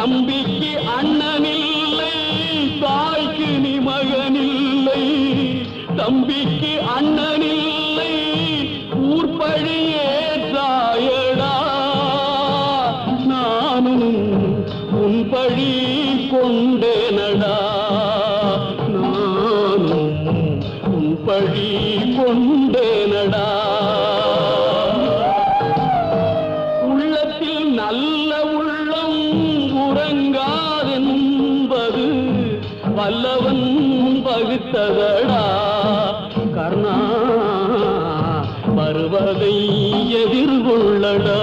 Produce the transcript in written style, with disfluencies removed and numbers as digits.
தம்பிக்கு அண்ணனில்லை தாய்க்கு நீ மகனில்லை தம்பிக்கு அண்ணனில்லை ஊர்பழியே தாயடா நானும் உன் பழி கொண்டேனடா நானும் உன் பழி கொண்டேனடா உள்ளத்தில் நல்ல உள்ளம் உறங்காதென்பது வல்லவன் பகுத்ததடா கர்ணா வருவதை எதிர்கொள்ளடா